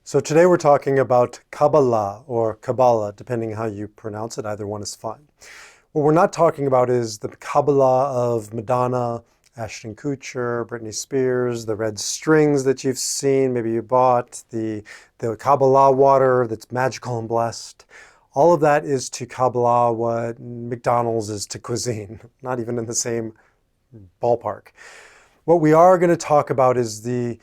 So today we're talking about Kabbalah or Kabbalah, depending how you pronounce it. Either one is fine. What we're not talking about is the Kabbalah of Madonna, Ashton Kutcher, Britney Spears, the red strings that you've seen, maybe you bought, the Kabbalah water that's magical and blessed. All of that is to Kabbalah what McDonald's is to cuisine, not even in the same ballpark. What we are going to talk about is the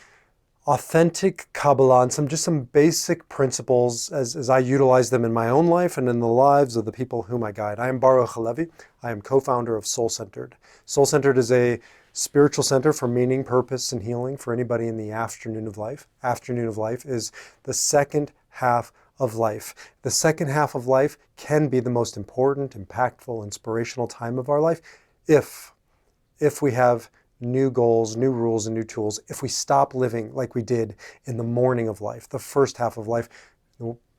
authentic Kabbalah and some basic principles as I utilize them in my own life and in the lives of the people whom I guide. I am Baruch. I am co-founder of Soul Centered. Soul Centered is a spiritual center for meaning, purpose, and healing for anybody in the afternoon of life. Afternoon of life is the second half of life. The second half of life can be the most important, impactful, inspirational time of our life if we have new goals, new rules, and new tools. If we stop living like we did in the morning of life, the first half of life,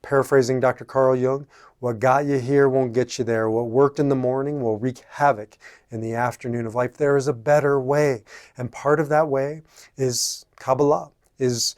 paraphrasing Dr. Carl Jung, what got you here won't get you there. What worked in the morning will wreak havoc in the afternoon of life. There is a better way. And part of that way is Kabbalah, is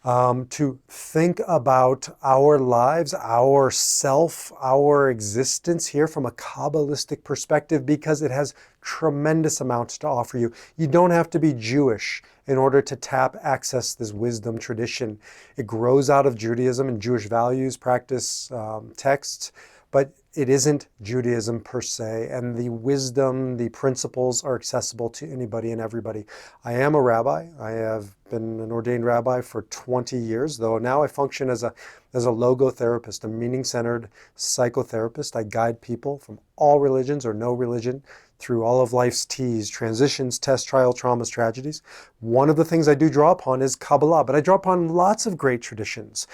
to think about our lives, our self, our existence here from a Kabbalistic perspective, because it has tremendous amounts to offer you. You don't have to be Jewish in order to access this wisdom tradition. It grows out of Judaism and Jewish values, practice, texts, but it isn't Judaism per se, and the wisdom, the principles are accessible to anybody and everybody. I am a rabbi. I have been an ordained rabbi for 20 years, though now I function as a logotherapist, a meaning-centered psychotherapist. I guide people from all religions or no religion through all of life's T's, transitions, tests, trials, traumas, tragedies. One of the things I do draw upon is Kabbalah, but I draw upon lots of great traditions.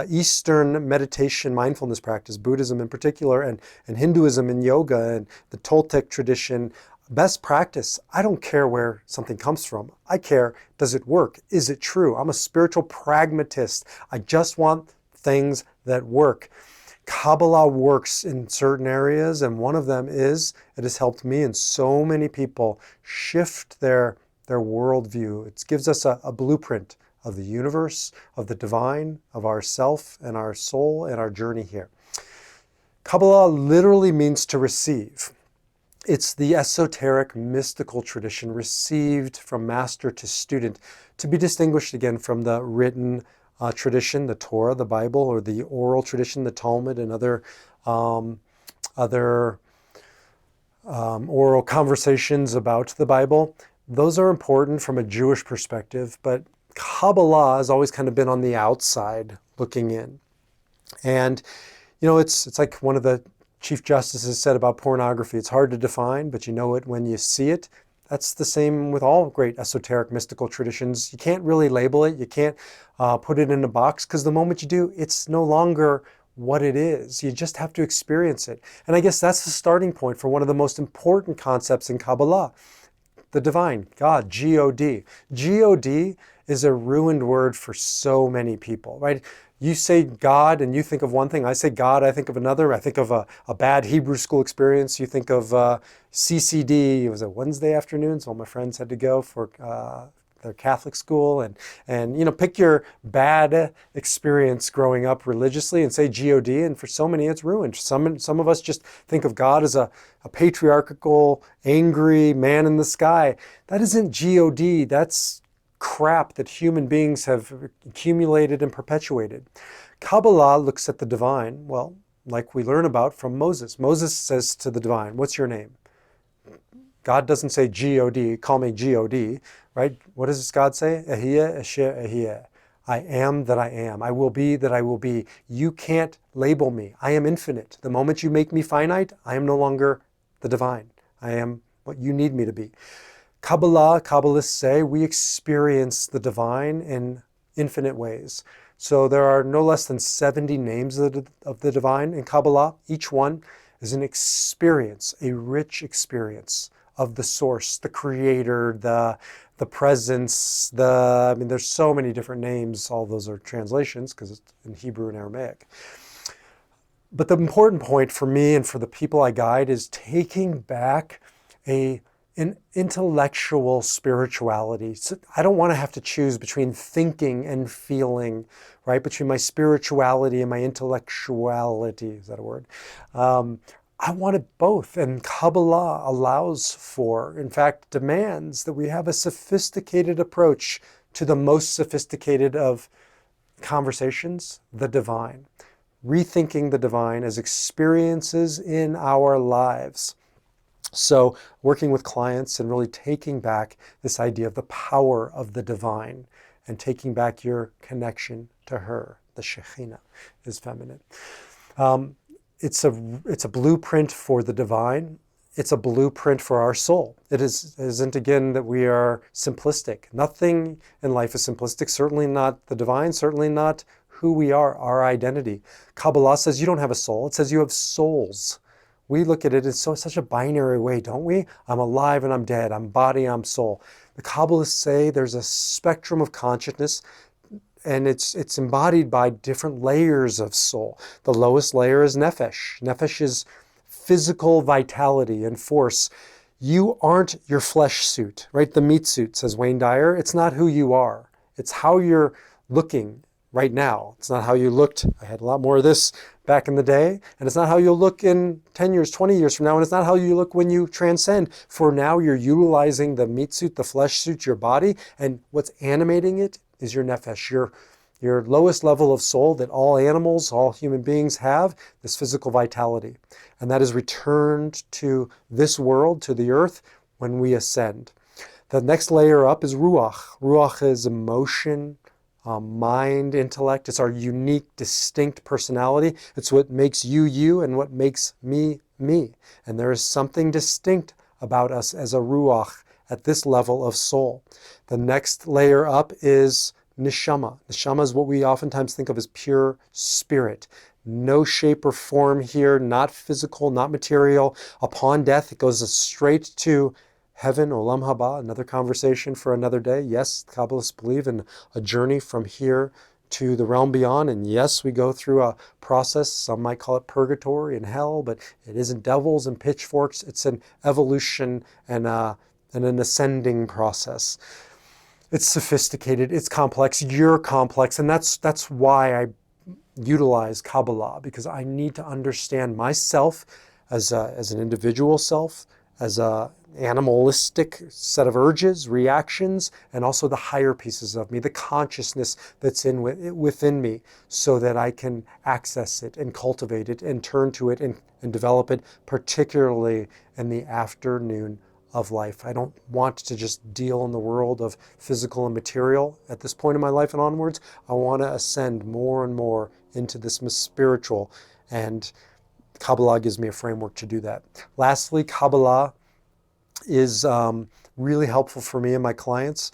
Eastern meditation, mindfulness practice, Buddhism in particular, and Hinduism and yoga, and the Toltec tradition. Best practice, I don't care where something comes from. I care, does it work? Is it true? I'm a spiritual pragmatist. I just want things that work. Kabbalah works in certain areas, and one of them is, it has helped me and so many people shift their worldview. It gives us a blueprint of the universe, of the divine, of our self and our soul and our journey here. Kabbalah literally means to receive. It's the esoteric, mystical tradition received from master to student, to be distinguished again from the written tradition, the Torah, the Bible, or the oral tradition, the Talmud, and other oral conversations about the Bible. Those are important from a Jewish perspective, but Kabbalah has always kind of been on the outside looking in. And it's like one of the Chief Justices said about pornography. It's hard to define, but you know it when you see it. That's the same with all great esoteric mystical traditions. You can't really label it. You can't put it in a box, because the moment you do, it's no longer what it is. You just have to experience it. And I guess that's the starting point for one of the most important concepts in Kabbalah, the divine, God, G-O-D. G-O-D is a ruined word for so many people, right? You say God and you think of one thing. I say God, I think of another. I think of a bad Hebrew school experience. You think of CCD. It was a Wednesday afternoon, so all my friends had to go for their Catholic school. And pick your bad experience growing up religiously and say G-O-D. And for so many, it's ruined. Some of us just think of God as a patriarchal, angry man in the sky. That isn't G-O-D. That's crap that human beings have accumulated and perpetuated. Kabbalah looks at the divine, well, like we learn about from Moses. Moses says to the divine, what's your name? God doesn't say G-O-D, call me G-O-D, right? What does God say? Ehyeh asher ehyeh. I am that I am. I will be that I will be. You can't label me. I am infinite. The moment you make me finite, I am no longer the divine. I am what you need me to be. Kabbalists say we experience the divine in infinite ways. So there are no less than 70 names of the divine in Kabbalah. Each one is an experience, a rich experience of the source, the creator, the presence, there's so many different names. All those are translations because it's in Hebrew and Aramaic. But the important point for me and for the people I guide is taking back a in intellectual spirituality. So I don't want to have to choose between thinking and feeling, right? Between my spirituality and my intellectuality. Is that a word? I want it both. And Kabbalah allows for, in fact, demands that we have a sophisticated approach to the most sophisticated of conversations, the divine. Rethinking the divine as experiences in our lives. So working with clients and really taking back this idea of the power of the divine and taking back your connection to her. The Shekhinah is feminine. It's a blueprint for the divine. It's a blueprint for our soul. It isn't again that we are simplistic. Nothing in life is simplistic, certainly not the divine, certainly not who we are, our identity. Kabbalah says you don't have a soul, it says you have souls. We look at it in such a binary way, don't we? I'm alive and I'm dead. I'm body, I'm soul. The Kabbalists say there's a spectrum of consciousness, and it's embodied by different layers of soul. The lowest layer is nefesh. Nefesh is physical vitality and force. You aren't your flesh suit, right? The meat suit, says Wayne Dyer. It's not who you are. It's how you're looking right now. It's not how you looked. I had a lot more of this back in the day. And it's not how you'll look in 10 years, 20 years from now. And it's not how you look when you transcend. For now, you're utilizing the meat suit, the flesh suit, your body. And what's animating it is your nefesh, your lowest level of soul that all animals, all human beings have, this physical vitality. And that is returned to this world, to the earth, when we ascend. The next layer up is ruach. Ruach is emotion, mind, intellect. It's our unique, distinct personality. It's what makes you, you, and what makes me, me. And there is something distinct about us as a ruach at this level of soul. The next layer up is neshama. Neshama is what we oftentimes think of as pure spirit. No shape or form here, not physical, not material. Upon death, it goes straight to heaven, olam haba, another conversation for another day. Yes, Kabbalists believe in a journey from here to the realm beyond. And yes, we go through a process. Some might call it purgatory and hell, but it isn't devils and pitchforks. It's an evolution and an ascending process. It's sophisticated, it's complex, you're complex. And that's why I utilize Kabbalah, because I need to understand myself as an individual self, as a animalistic set of urges, reactions, and also the higher pieces of me, the consciousness that's within me, so that I can access it and cultivate it and turn to it and develop it, particularly in the afternoon of life. I don't want to just deal in the world of physical and material at this point in my life and onwards. I want to ascend more and more into this spiritual, and Kabbalah gives me a framework to do that. Lastly, Kabbalah is really helpful for me and my clients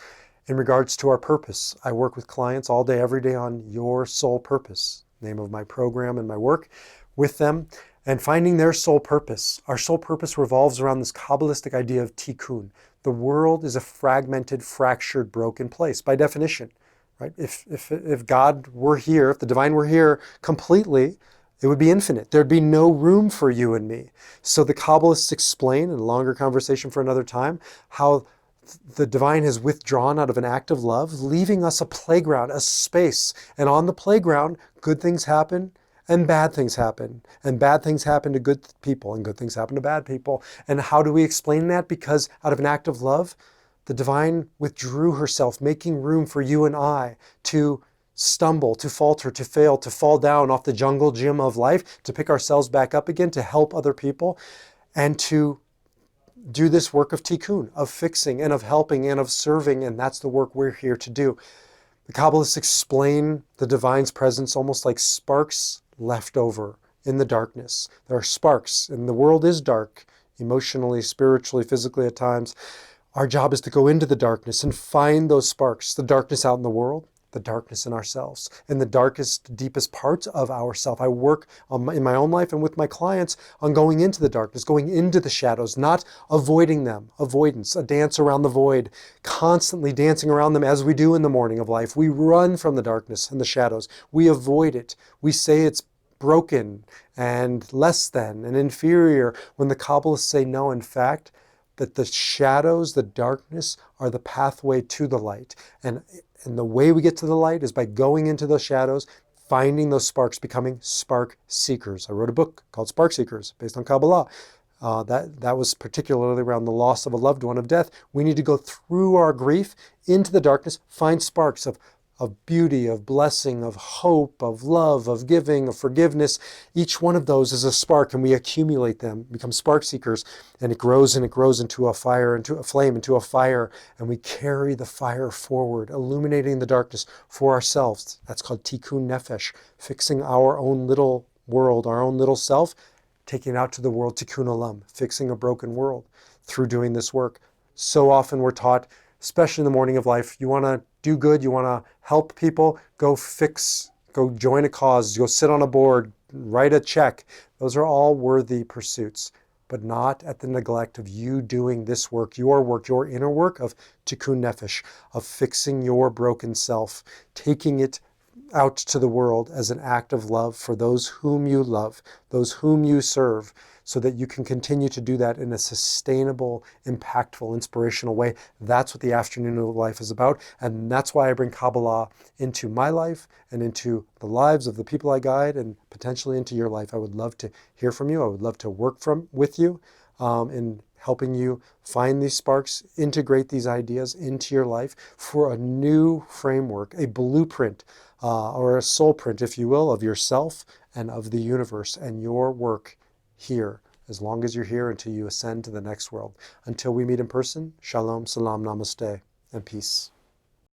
in regards to our purpose. I work with clients all day, every day on your soul purpose, name of my program and my work with them, and finding their soul purpose. Our soul purpose revolves around this Kabbalistic idea of tikkun. The world is a fragmented, fractured, broken place by definition, right? If God were here, if the divine were here completely, it would be infinite. There'd be no room for you and me. So the Kabbalists explain, in a longer conversation for another time, how the divine has withdrawn out of an act of love, leaving us a playground, a space. And on the playground, good things happen and bad things happen. And bad things happen to good people and good things happen to bad people. And how do we explain that? Because out of an act of love, the divine withdrew herself, making room for you and I to stumble, to falter, to fail, to fall down off the jungle gym of life, to pick ourselves back up again, to help other people, and to do this work of tikkun, of fixing and of helping and of serving, and that's the work we're here to do. The Kabbalists explain the divine's presence almost like sparks left over in the darkness. There are sparks, and the world is dark, emotionally, spiritually, physically at times. Our job is to go into the darkness and find those sparks, the darkness out in the world, the darkness in ourselves, in the darkest, deepest parts of ourself. I work in my own life and with my clients on going into the darkness, going into the shadows, not avoiding them. Avoidance, a dance around the void, constantly dancing around them as we do in the morning of life. We run from the darkness and the shadows. We avoid it. We say it's broken and less than and inferior, when the Kabbalists say no, in fact, that the shadows, the darkness, are the pathway to the light. And the way we get to the light is by going into those shadows, finding those sparks, becoming spark seekers. I wrote a book called Spark Seekers based on Kabbalah. That was particularly around the loss of a loved one, of death. We need to go through our grief into the darkness, find sparks of beauty, of blessing, of hope, of love, of giving, of forgiveness. Each one of those is a spark, and we accumulate them, become spark seekers, and it grows into a fire, into a flame, into a fire, and we carry the fire forward, illuminating the darkness for ourselves. That's called tikkun nefesh, fixing our own little world, our own little self, taking it out to the world, tikkun olam, fixing a broken world through doing this work. So often we're taught, especially in the morning of life, you want to do good, you want to help people, go join a cause, go sit on a board, write a check. Those are all worthy pursuits, but not at the neglect of you doing this work, your inner work of tikkun nefesh, of fixing your broken self, taking it out to the world as an act of love for those whom you love, those whom you serve, so that you can continue to do that in a sustainable, impactful, inspirational way. That's what the afternoon of life is about. And that's why I bring Kabbalah into my life and into the lives of the people I guide, and potentially into your life. I would love to hear from you. I would love to work with you in helping you find these sparks, integrate these ideas into your life for a new framework, a blueprint, or a soul print, if you will, of yourself and of the universe and your work here, as long as you're here, until you ascend to the next world. Until we meet in person, shalom, salam, namaste, and peace.